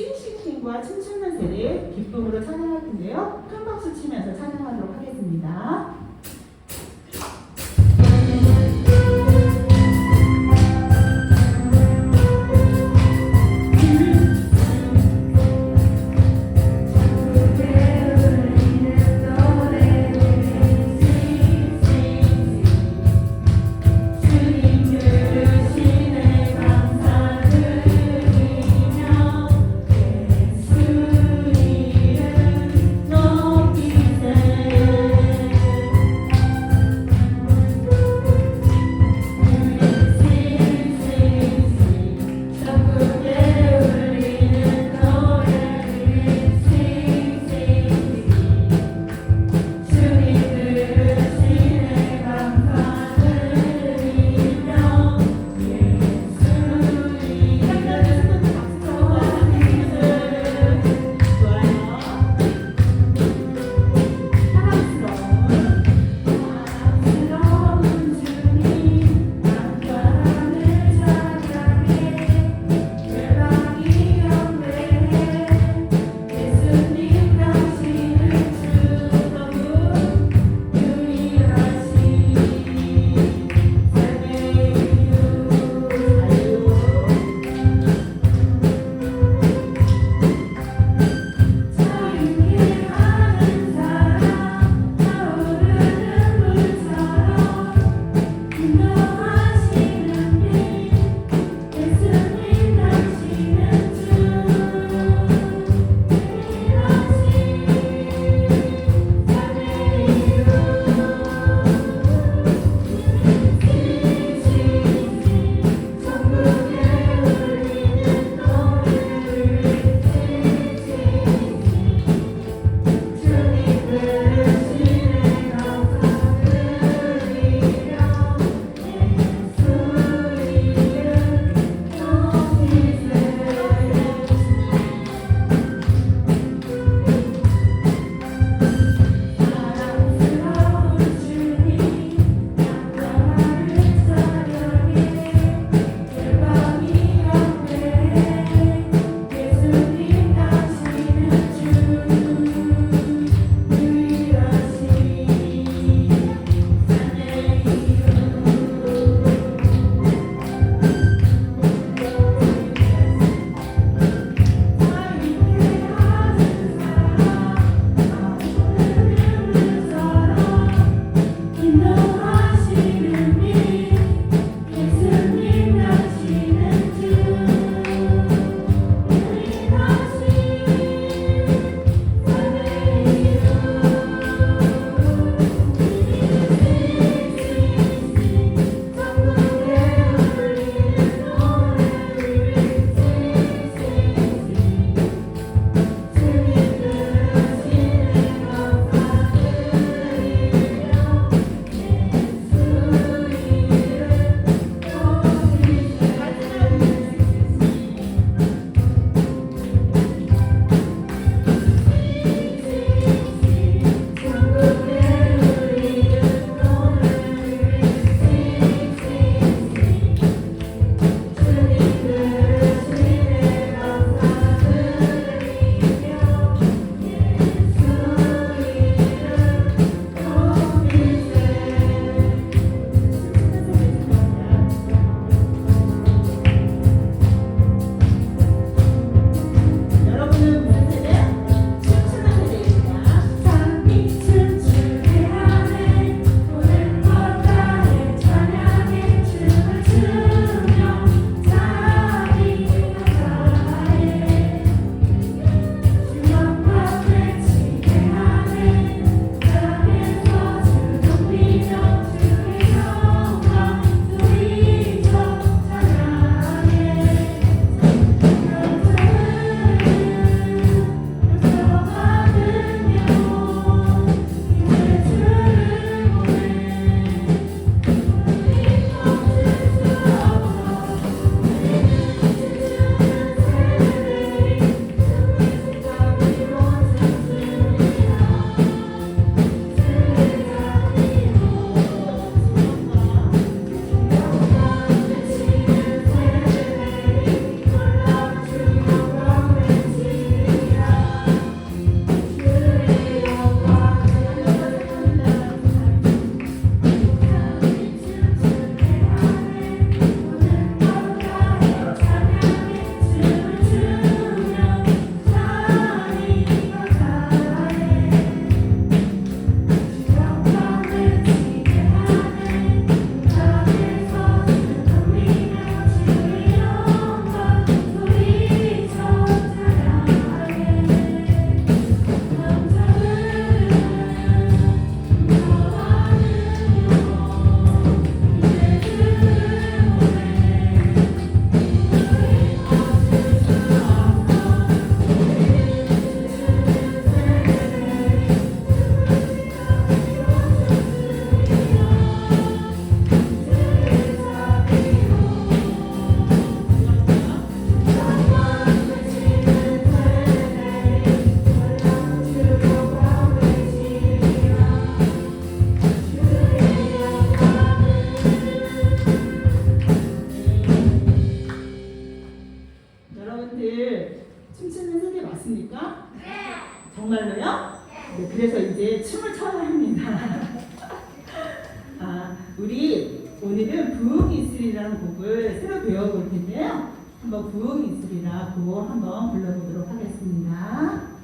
스윙시킨과 춤추는 새를 기쁨으로 찬양할 텐데요. 큰 박수 치면서 찬양하도록 하겠습니다. 있습니까? 정말로요? 네, 그래서 이제 춤을 춰야 합니다. 우리 오늘은 부흥이 있으리라는 곡을 새로 배워볼 텐데요. 한번 부흥이 있으리라 곡 한번 불러보도록 하겠습니다.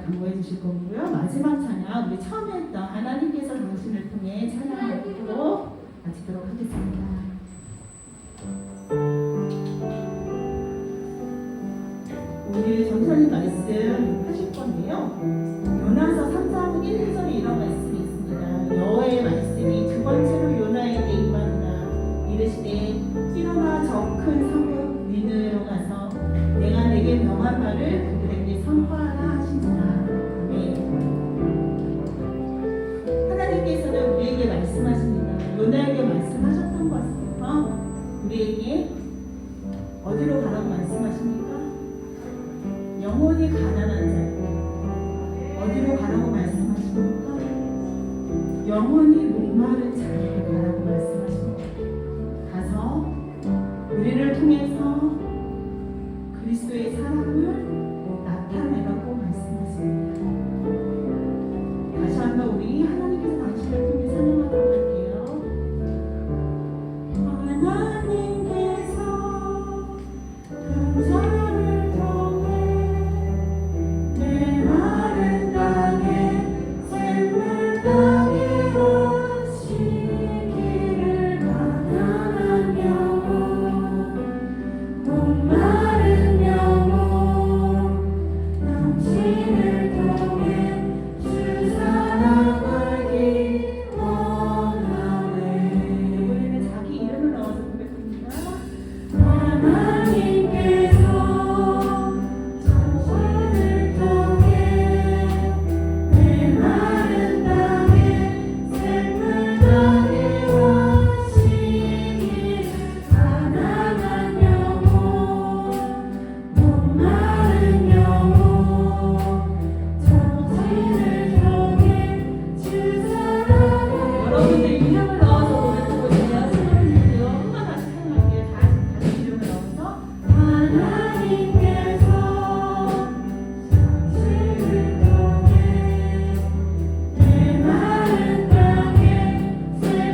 강구해 주실 거고요. 마지막 찬양 우리 처음에 했던 하나님께서 당신을 통해 찬양을 듣고 마치도록 하겠습니다. 오늘 전사님 말씀 하실 건데요. 요나서 3장 1, 2절에 이런 말씀이 있습니다. 여호와의 말씀이 두 번째로 요나에게 임하노라. 이르시되 일어나 저 큰 성읍 니느웨로 가서 내가 내게 명한 말을 그들에게 선포하라 하시니라. 하나님께서는 우리에게 말씀하십니다. 요나에게 말씀하셨던 것부터 우리에게 어디로 가라고 말씀하십니까? 영혼이 가난한 자에게 어디로 가라고 말씀하십니까? 영혼이 목마른 자에게 가라고 말씀하십니다. 가서 우리를 통해서 그리스도의 사랑을 나타내라고 말씀하십니다. 다시 한번 우리 하나님께서 당신을 통해 찬양하도록 할게요. 하나님께서 저를 통해 내 마른 땅에 샘물 땅에 오시기를 가난한 영혼 목마른 영혼 당신을 통해 주 사랑 알기 원하네. 이번에는 자기 이름을 넣어서 고백합니다. 하나님께서 당신을 통해 내 마른 땅에 샘물 땅에 오시기를 가난한 영혼 목마른 영혼 정신을 통해 주 사랑을 여러분들 이름을 넣어서 고백하고 있어요. 신부님들요. 한번 다시 사용할게요. 다시 이름을 넣어서 하나님께서 당신을 통해 내 마른 땅에 샘물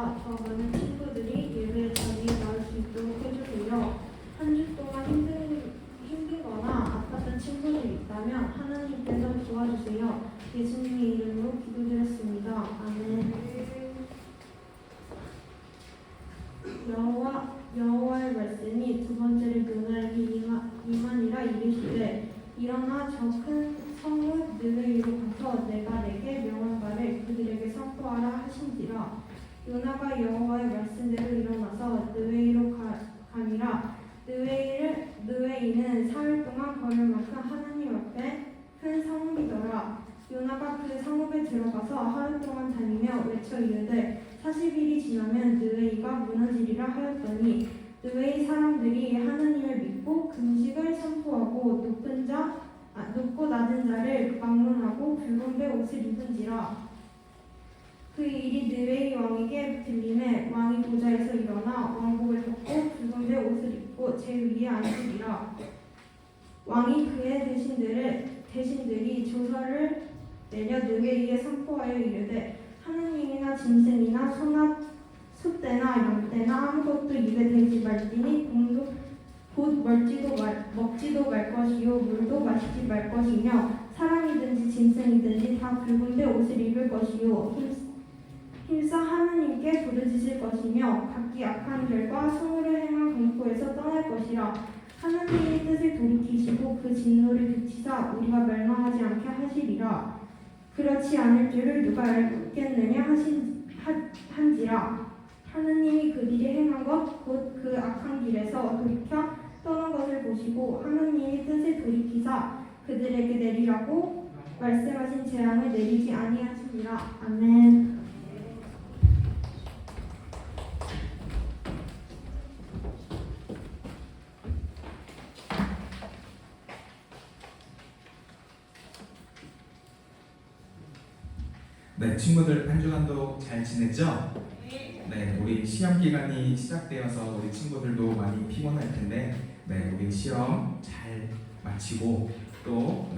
가족과 더 많은 친구들이 예배에 자주 나올 수 있도록 해주세요. 한 주 동안 힘들거나 아팠던 친구들이 있다면 하나님께서 도와주세요. 예수님의 이름으로 기도드렸습니다. 아멘. 여호와의 말씀이 두 번째를 요나에게 임하니라 이르시되 일어나 저 큰 성읍 느웨이로 가서 내가 내게 명한 바를 그들에게 선포하라 하신지라. 요나가 여호와의 말씀대로 일어나서 느웨이로 가니라. 느웨이는 사흘 동안 걸을 만큼 하나님 앞에 큰 성읍이더라. 요나가 그 성읍에 들어가서 하루 동안 다니며 외쳐 이르되 40일이 지나면 느웨이가 무너지리라 하였더니 느웨이 사람들이 하나님을 믿고 금식을 선포하고 높고 낮은 자를 막론하고 붉은 배 옷을 입은지라. 그 일이 느웨이 왕에게 들림에 왕이 보좌에서 일어나 왕복을 벗고 붉은 배 옷을 입고 제 위에 앉으리라. 왕이 그의 대신들이 조서를 내려 느웨이에 선포하여 이르되 하느님이나 짐승이나 소나 숫대나 양떼나 아무것도 입에 대지 말지니 곧 먹지도 말 것이요 물도 마시지 말 것이며 사람이든지 짐승이든지 다 붉은 배 옷을 입을 것이요 힘써 하느님께 부르짖을 것이며 각기 악한 길과 성으로 행한 공포에서 떠날 것이라. 하나님의 뜻을 돌이키시고 그 진노를 그치사 우리가 멸망하지 않게 하시리라. 그렇지 않을 줄을 누가 알겠느냐 한지라. 하나님이 그들이 행한 것 곧 그 악한 길에서 돌이켜 떠난 것을 보시고 하나님의 뜻을 돌이키사 그들에게 내리라고 말씀하신 재앙을 내리지 아니하시니라. 아멘. 네, 친구들 한 주간도 잘 지냈죠? 네, 우리 시험 기간이 시작되어서 우리 친구들도 많이 피곤할 텐데, 네, 우리 시험 잘 마치고 또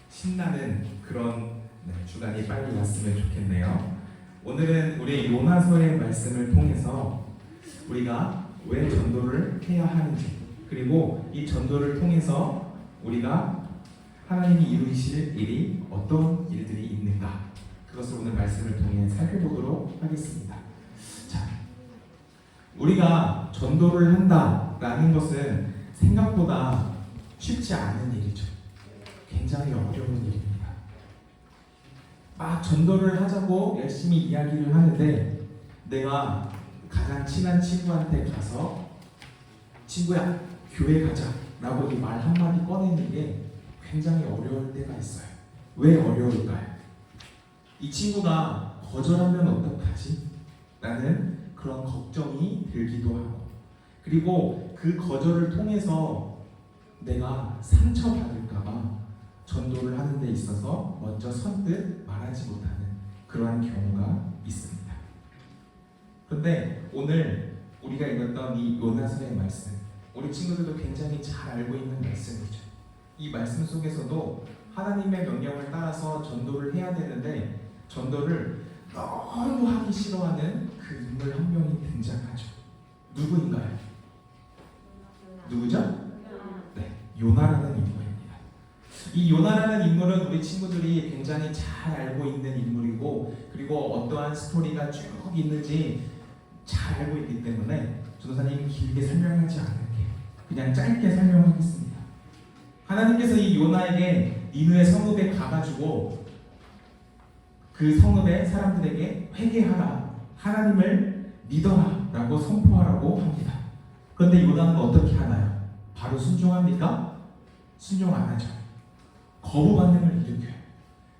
신나는 그런 주간이 빨리 왔으면 좋겠네요. 오늘은 우리 요나서의 말씀을 통해서 우리가 왜 전도를 해야 하는지, 그리고 이 전도를 통해서 우리가 하나님이 이루실 일이 어떤 일들이 있는가, 그것을 오늘 말씀을 통해 살펴보도록 하겠습니다. 자, 우리가 전도를 한다라는 것은 생각보다 쉽지 않은 일이죠. 굉장히 어려운 일입니다. 막 전도를 하자고 열심히 이야기를 하는데 내가 가장 친한 친구한테 가서 친구야, 교회 가자 라고 이 말 한마디 꺼내는 게 굉장히 어려울 때가 있어요. 왜 어려울까요? 이 친구가 거절하면 어떡하지? 라는 그런 걱정이 들기도 하고, 그리고 그 거절을 통해서 내가 상처받을까봐 전도를 하는 데 있어서 먼저 선뜻 말하지 못하는 그러한 경우가 있습니다. 그런데 오늘 우리가 읽었던 이 요나서의 말씀, 우리 친구들도 굉장히 잘 알고 있는 말씀이죠. 이 말씀 속에서도 하나님의 명령을 따라서 전도를 해야 되는데 전도를 너무 하기 싫어하는 그 인물 한 명이 등장하죠. 누구인가요? 누구죠? 네, 요나라는 인물입니다. 이 요나라는 인물은 우리 친구들이 굉장히 잘 알고 있는 인물이고, 그리고 어떠한 스토리가 쭉 있는지 잘 알고 있기 때문에 전도사님이 길게 설명하지 않을게요. 그냥 짧게 설명하겠습니다. 하나님께서 이 요나에게 니느웨 성읍에 가가지고 그 성읍의 사람들에게 회개하라, 하나님을 믿어라 라고 선포하라고 합니다. 그런데 요나는 어떻게 하나요? 바로 순종합니까? 순종 안 하죠. 거부 반응을 일으켜요.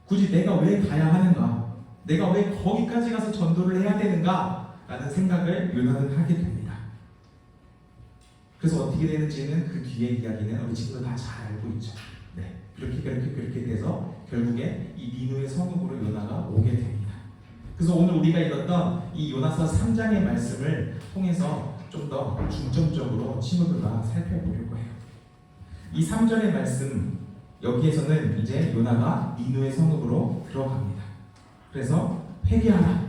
굳이 내가 왜 가야 하는가? 내가 왜 거기까지 가서 전도를 해야 되는가? 라는 생각을 요나는 하게 됩니다. 그래서 어떻게 되는지는 그 뒤에 이야기는 우리 친구들 다 잘 알고 있죠. 네, 그렇게 돼서 결국에 이 니느웨 성읍으로 요나가 오게 됩니다. 그래서 오늘 우리가 읽었던 이 요나서 3장의 말씀을 통해서 좀 더 중점적으로 친구들과 살펴보려고 해요. 이 3절의 말씀, 여기에서는 이제 요나가 니느웨 성읍으로 들어갑니다. 그래서 회개하라,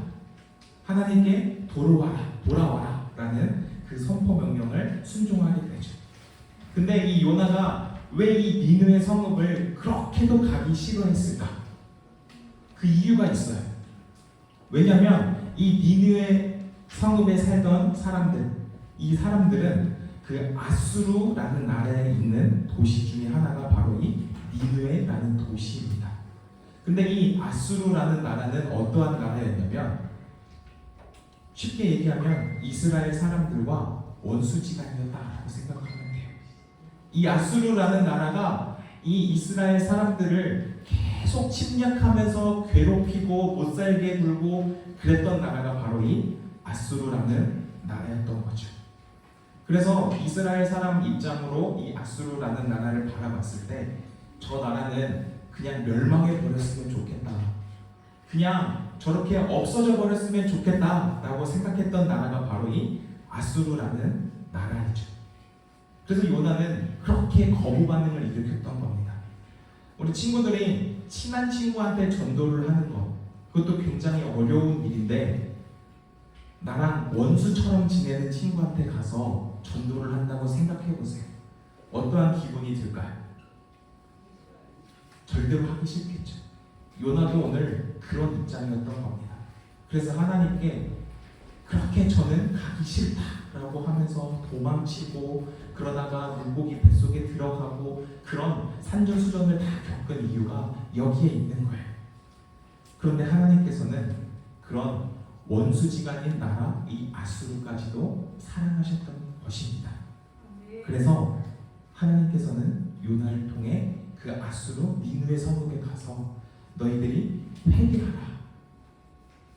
하나님께 돌아와라 라는 그 선포 명령을 순종하게 되죠. 근데 이 요나가 왜 이 니느웨 성읍을 그렇게도 가기 싫어했을까? 그 이유가 있어요. 왜냐하면 이 니느웨 성읍에 살던 사람들, 이 사람들은 그 아수르라는 나라에 있는 도시 중에 하나가 바로 이 니느웨라는 도시입니다. 근데 이 아수르라는 나라는 어떠한 나라였냐면 쉽게 얘기하면 이스라엘 사람들과 원수지간이었다라고 생각하면 돼요. 이 아수르라는 나라가 이 이스라엘 사람들을 계속 침략하면서 괴롭히고 못살게 굴고 그랬던 나라가 바로 이 아수르라는 나라였던 거죠. 그래서 이스라엘 사람 입장으로 이 아수르라는 나라를 바라봤을 때 저 나라는 그냥 멸망해 버렸으면 좋겠다. 그냥 저렇게 없어져 버렸으면 좋겠다라고 생각했던 나라가 바로 이 아수르라는 나라이죠. 그래서 요나는 그렇게 거부 반응을 일으켰던 겁니다. 우리 친구들이 친한 친구한테 전도를 하는 것, 그것도 굉장히 어려운 일인데 나랑 원수처럼 지내는 친구한테 가서 전도를 한다고 생각해 보세요. 어떠한 기분이 들까요? 절대로 하기 싫겠죠. 요나도 오늘 그런 입장이었던 겁니다. 그래서 하나님께 그렇게 저는 가기 싫다라고 하면서 도망치고 그러다가 물고기 뱃속에 들어가고 그런 산전수전을 다 겪은 이유가 여기에 있는 거예요. 그런데 하나님께서는 그런 원수지간인 나라 이 아수르까지도 사랑하셨던 것입니다. 그래서 하나님께서는 요나를 통해 그 아수르 니느웨 성읍에 가서 너희들이 회개하라,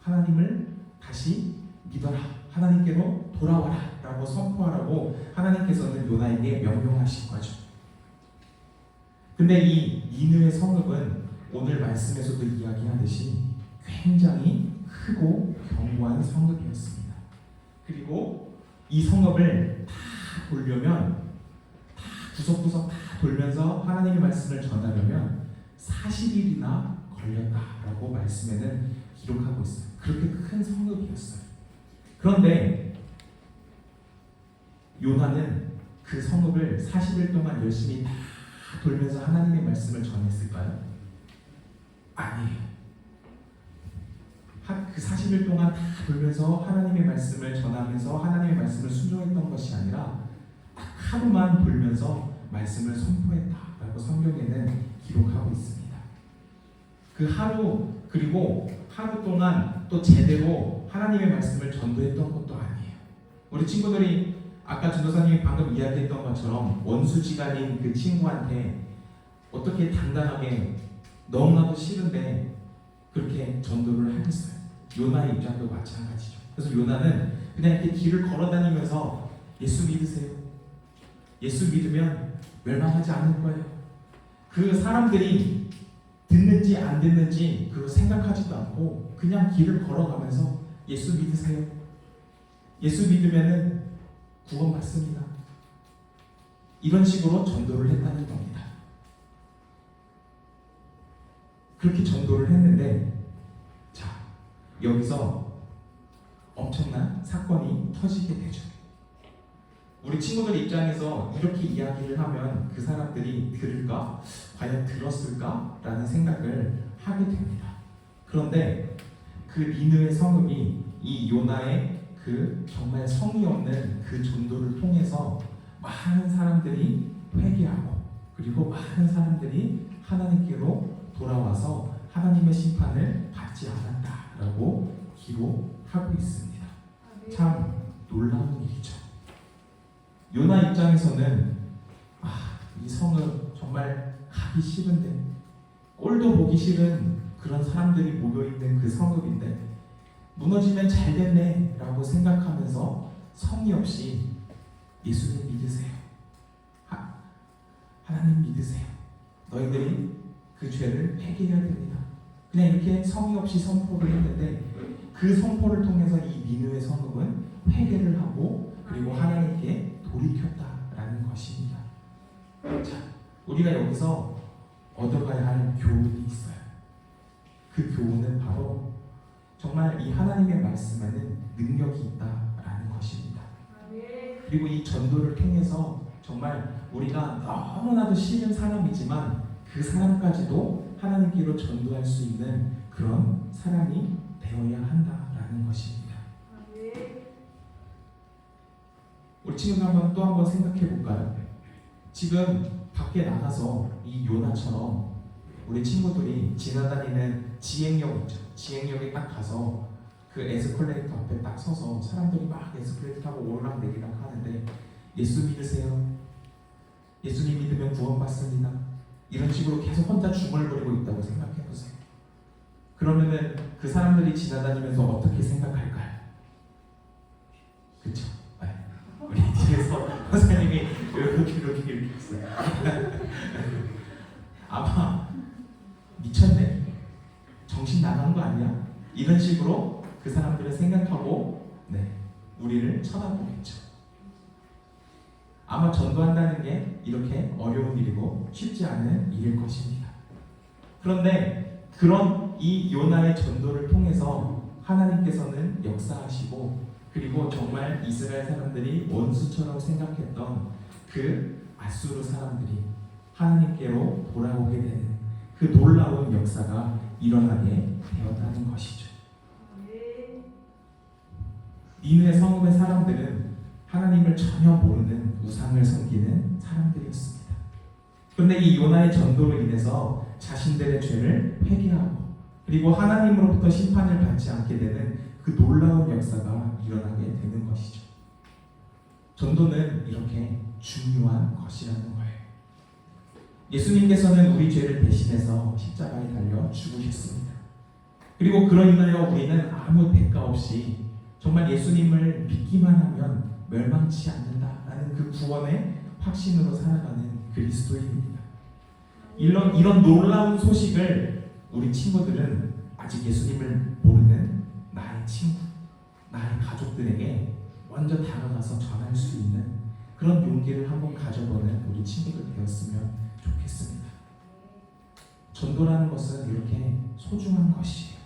하나님을 다시 믿어라, 하나님께로 돌아와라 라고 선포하라고 하나님께서는 요나에게 명령하신 거죠. 근데 이 니느웨 성읍은 오늘 말씀에서도 이야기하듯이 굉장히 크고 견고한 성읍이었습니다. 그리고 이 성읍을 다 돌려면 다 구석구석 다 돌면서 하나님의 말씀을 전하려면 40일이나 걸렸다라고 말씀에는 기록하고 있어요. 그렇게 큰 성읍이었어요. 그런데 요나는 그 성읍을 40일 동안 열심히 다 돌면서 하나님의 말씀을 전했을까요? 아니에요. 그 40일 동안 다 돌면서 하나님의 말씀을 전하면서 하나님의 말씀을 순종했던 것이 아니라 딱 하루만 돌면서 말씀을 선포했다라고 성경에는 기록하고 있습니다. 그 하루 그리고 하루 동안 또 제대로 하나님의 말씀을 전도했던 것도 아니에요. 우리 친구들이 아까 전도사님이 방금 이야기했던 것처럼 원수지간인 그 친구한테 어떻게 단단하게 너무나도 싫은데 그렇게 전도를 하겠어요. 요나의 입장도 마찬가지죠. 그래서 요나는 그냥 이렇게 길을 걸어다니면서 예수 믿으세요. 예수 믿으면 멸망하지 않을 거예요. 그 사람들이 듣는지 안 듣는지 그거 생각하지도 않고 그냥 길을 걸어가면서 예수 믿으세요. 예수 믿으면은 구원 받습니다. 이런 식으로 전도를 했다는 겁니다. 그렇게 전도를 했는데 자, 여기서 엄청난 사건이 터지게 되죠. 우리 친구들 입장에서 이렇게 이야기를 하면 그 사람들이 들을까? 과연 들었을까? 라는 생각을 하게 됩니다. 그런데 그 니느웨 성읍이 이 요나의 그 정말 성의 없는 그 전도를 통해서 많은 사람들이 회개하고 그리고 많은 사람들이 하나님께로 돌아와서 하나님의 심판을 받지 않았다라고 기록하고 있습니다. 참 놀라운 일이죠. 요나 입장에서는 이 성은 정말 가기 싫은데 꼴도 보기 싫은 그런 사람들이 모여있는 그 성읍인데 무너지면 잘 됐네 라고 생각하면서 성의 없이 예수님 믿으세요. 하나님 믿으세요. 너희들이 그 죄를 회개해야 됩니다. 그냥 이렇게 성의 없이 선포를 했는데 그 선포를 통해서 이 니느웨 성읍은 회개를 하고 그리고 하나님께 돌이켰다라는 것입니다. 자, 우리가 여기서 얻어가야 할 교훈이 있어요. 그 교훈은 바로 정말 이 하나님의 말씀에는 능력이 있다라는 것입니다. 그리고 이 전도를 통해서 정말 우리가 너무나도 싫은 사람이지만 그 사람까지도 하나님께로 전도할 수 있는 그런 사람이 되어야 한다라는 것입니다. 우리 친구들 또 한번 생각해 볼까요? 지금 밖에 나가서 이 요나처럼 우리 친구들이 지나다니는 지행역 있죠. 지행역에 딱 가서 그 에스컬레이터 앞에 딱 서서 사람들이 막 에스컬레이터 타고 오르락내리락 하는데 예수 믿으세요. 예수님 믿으면 구원받습니다. 이런 식으로 계속 혼자 중얼거리고 있다고 생각해 보세요. 그러면은 그 사람들이 지나다니면서 어떻게 생각할까요? 그렇죠? 네. 우리 뒤에서 선생님이 이렇게 했어요. 아마 미쳤네? 정신 나간 거 아니야? 이런 식으로 그 사람들은 생각하고 우리를 쳐다보겠죠. 아마 전도한다는 게 이렇게 어려운 일이고 쉽지 않은 일일 것입니다. 그런데 그런 이 요나의 전도를 통해서 하나님께서는 역사하시고 그리고 정말 이스라엘 사람들이 원수처럼 생각했던 그 아수르 사람들이 하나님께로 돌아오게 되는 그 놀라운 역사가 일어나게 되었다는 것이죠. 니느웨 성읍의 사람들은 하나님을 전혀 모르는 우상을 섬기는 사람들이었습니다. 그런데 이 요나의 전도로 인해서 자신들의 죄를 회개하고 그리고 하나님으로부터 심판을 받지 않게 되는 그 놀라운 역사가 일어나게 되는 것이죠. 전도는 이렇게 중요한 것이라는 거예요. 예수님께서는 우리 죄를 대신해서 십자가에 달려 죽으셨습니다. 그리고 그로 인하여 우리는 아무 대가 없이 정말 예수님을 믿기만 하면 멸망치 않는다라는 그 구원의 확신으로 살아가는 그리스도인입니다. 이런 놀라운 소식을 우리 친구들은 아직 예수님을 모르는 나의 친구, 나의 가족들에게 먼저 다가가서 전할 수 있는 그런 용기를 한번 가져보는 우리 친구들 되었으면 좋겠습니다. 전도라는 것은 이렇게 소중한 것이에요.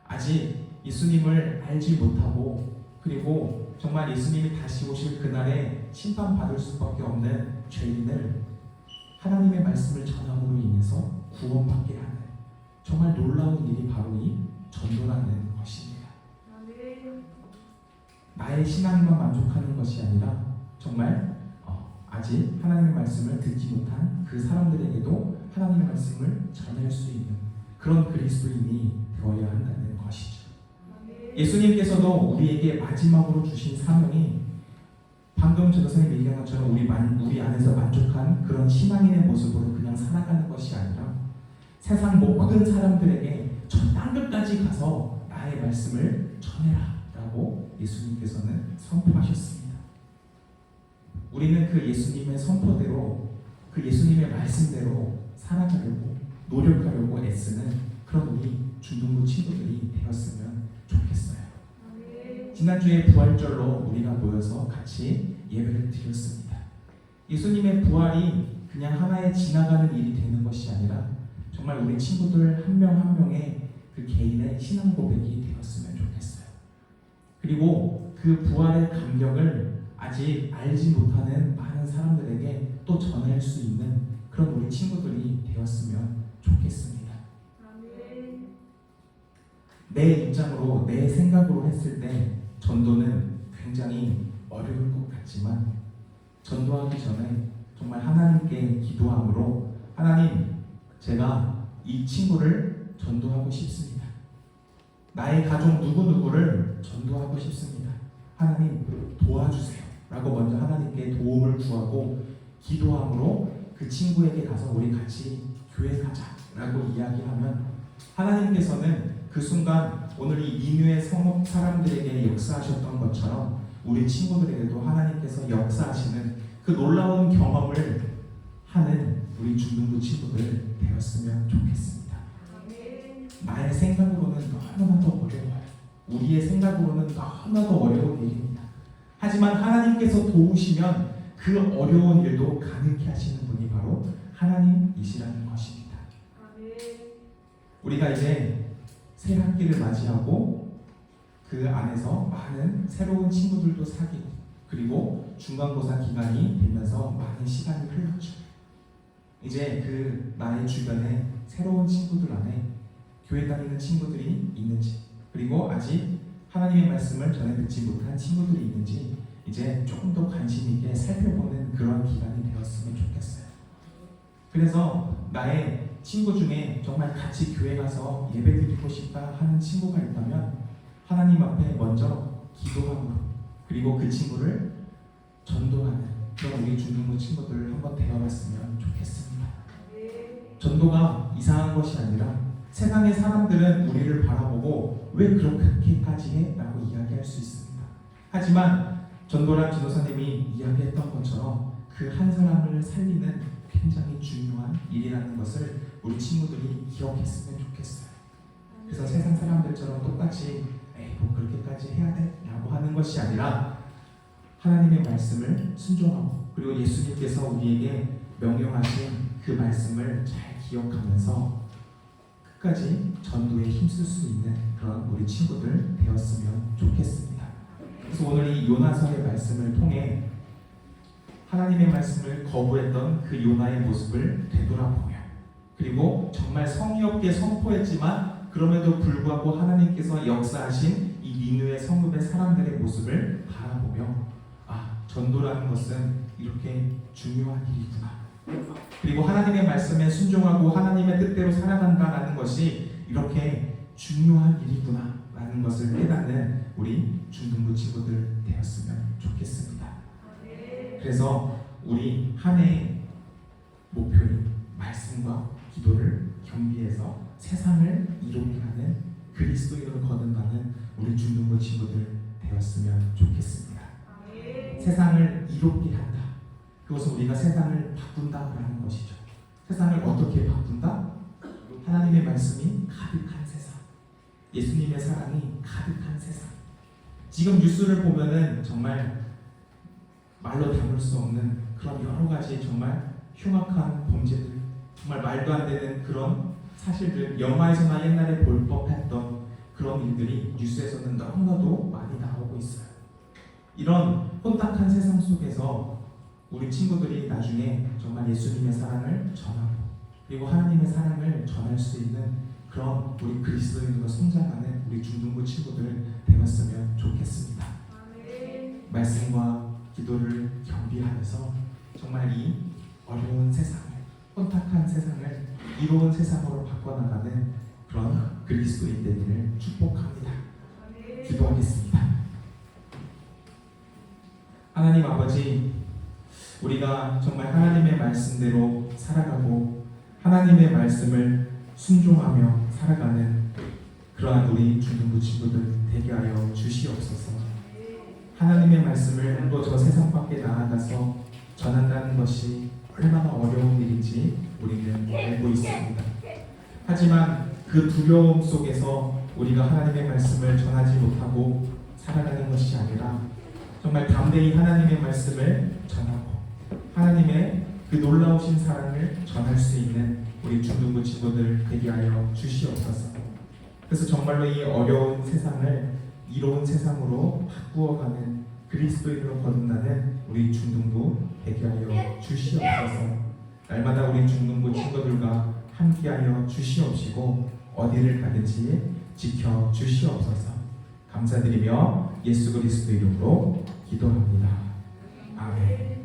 아직 예수님을 알지 못하고 그리고 정말 예수님이 다시 오실 그날에 심판받을 수밖에 없는 죄인을 하나님의 말씀을 전함으로 인해서 구원받게 하는 정말 놀라운 일이 바로 이 전도라는 것입니다. 나의 신앙만 만족하는 것이 아니라 정말 아직 하나님의 말씀을 듣지 못한 그 사람들에게도 하나님의 말씀을 전할 수 있는 그런 그리스도인이 되어야 한다는 것이죠. 예수님께서도 우리에게 마지막으로 주신 사명이 방금 저 선생님이 얘기한 것처럼 우리 안에서 만족한 그런 신앙인의 모습으로 그냥 살아가는 것이 아니라 세상 모든 사람들에게 저 땅끝까지 가서 나의 말씀을 전해라 라고 예수님께서는 선포하셨습니다. 우리는 그 예수님의 선포대로 그 예수님의 말씀대로 살아가려고 노력하려고 애쓰는 그런 우리 중등부 친구들이 되었으면 좋겠어요. 지난주에 부활절로 우리가 모여서 같이 예배를 드렸습니다. 예수님의 부활이 그냥 하나의 지나가는 일이 되는 것이 아니라 정말 우리 친구들 한 명 한 명의 그 개인의 신앙 고백이 되었으면 좋겠어요. 그리고 그 부활의 감격을 아직 알지 못하는 많은 사람들에게 또 전할 수 있는 그런 우리 친구들이 되었으면 좋겠습니다. 내 입장으로 내 생각으로 했을 때 전도는 굉장히 어려울 것 같지만 전도하기 전에 정말 하나님께 기도함으로 하나님, 제가 이 친구를 전도하고 싶습니다. 나의 가족 누구누구를 전도하고 싶습니다. 하나님 도와주세요 라고 먼저 하나님께 도움을 구하고 기도함으로 그 친구에게 가서 우리 같이 교회 가자 라고 이야기하면 하나님께서는 그 순간 오늘 이 니느웨 성읍 사람들에게 역사하셨던 것처럼 우리 친구들에게도 하나님께서 역사하시는 그 놀라운 경험을 하는 우리 중등부 친구들 되었으면 좋겠습니다. 나의 생각으로는 너무나도 어려워요. 우리의 생각으로는 너무나도 어려운 일입니다. 하지만 하나님께서 도우시면 그 어려운 일도 가능케 하시는 분이 바로 하나님이시라는 것입니다. 우리가 이제 새 학기를 맞이하고 그 안에서 많은 새로운 친구들도 사귀고 그리고 중간고사 기간이 되면서 많은 시간이 흘렀죠. 이제 그 나의 주변에 새로운 친구들 안에 교회 다니는 친구들이 있는지 그리고 아직 하나님의 말씀을 전해 듣지 못한 친구들이 있는지 이제 조금 더 관심 있게 살펴보는 그런 기간이 되었으면 좋겠어요. 그래서 나의 친구 중에 정말 같이 교회 가서 예배 드리고 싶다 하는 친구가 있다면 하나님 앞에 먼저 기도함으로 그리고 그 친구를 전도하는 그런 우리 중등부 친구들 한번 되어봤으면 좋겠습니다. 전도가 이상한 것이 아니라 세상의 사람들은 우리를 바라보고 왜 그렇게까지 해? 라고 이야기할 수 있습니다. 하지만 전도란 지도사님이 이야기했던 것처럼 그 한 사람을 살리는 굉장히 중요한 일이라는 것을 우리 친구들이 기억했으면 좋겠어요. 그래서 세상 사람들처럼 똑같이 에이 뭐 그렇게까지 해야 돼? 라고 하는 것이 아니라 하나님의 말씀을 순종하고 그리고 예수님께서 우리에게 명령하신 그 말씀을 잘 기억하면서 끝까지 전도에 힘쓸 수 있는 그런 우리 친구들 되었으면 좋겠습니다. 그래서 오늘 이 요나서의 말씀을 통해 하나님의 말씀을 거부했던 그 요나의 모습을 되돌아보며 그리고 정말 성의 없게 선포했지만 그럼에도 불구하고 하나님께서 역사하신 이 니느웨 성읍의 사람들의 모습을 바라보며 전도라는 것은 이렇게 중요한 일이구나. 그리고 하나님의 말씀에 순종하고 하나님의 뜻대로 살아간다라는 것이 이렇게 중요한 일이구나 라는 것을 깨닫는 우리 중등부 친구들 되었으면 좋겠습니다. 그래서 우리 한 해의 목표인 말씀과 기도를 겸비해서 세상을 이롭게 하는 그리스도인으로 거듭나는 우리 중등부 친구들 되었으면 좋겠습니다. 세상을 이롭게 한다. 그것은 우리가 세상을 바꾼다라는 것이죠. 세상을 어떻게 바꾼다? 하나님의 말씀이 가득한 세상, 예수님의 사랑이 가득한 세상. 지금 뉴스를 보면은 정말 말로 담을 수 없는 그런 여러 가지 정말 흉악한 범죄들, 정말 말도 안 되는 그런 사실들, 영화에서나 옛날에 볼 법했던 그런 일들이 뉴스에서는 너무나도 많이 나오고 있어요. 이런 혼탁한 세상 속에서 우리 친구들이 나중에 정말 예수님의 사랑을 전하고 그리고 하나님의 사랑을 전할 수 있는 그런 우리 그리스도인으로 성장하는 우리 중등부 친구들 되었으면 좋겠습니다. 말씀과 기도를 겸비하면서 정말 이 어려운 세상을, 혼탁한 세상을 이로운 세상으로 바꿔나가는 그런 그리스도인 되기를 축복합니다. 기도하겠습니다. 하나님 아버지, 우리가 정말 하나님의 말씀대로 살아가고 하나님의 말씀을 순종하며 살아가는 그러한 우리 중등부 친구들 되게 하여 주시옵소서. 하나님의 말씀을 또 저 세상 밖에 나아가서 전한다는 것이 얼마나 어려운 일인지 우리는 알고 있습니다. 하지만 그 두려움 속에서 우리가 하나님의 말씀을 전하지 못하고 살아가는 것이 아니라 정말 담대히 하나님의 말씀을 전하고 하나님의 그 놀라우신 사랑을 전할 수 있는 우리 중등부 친구들 되게 하여 주시옵소서. 그래서 정말로 이 어려운 세상을 이로운 세상으로 바꾸어가는 그리스도인으로 거듭나는 우리 중등부 되게 하여 주시옵소서. 날마다 우리 중등부 친구들과 함께하여 주시옵시고 어디를 가든지 지켜 주시옵소서. 감사드리며 예수 그리스도 이름으로 기도합니다. 아멘.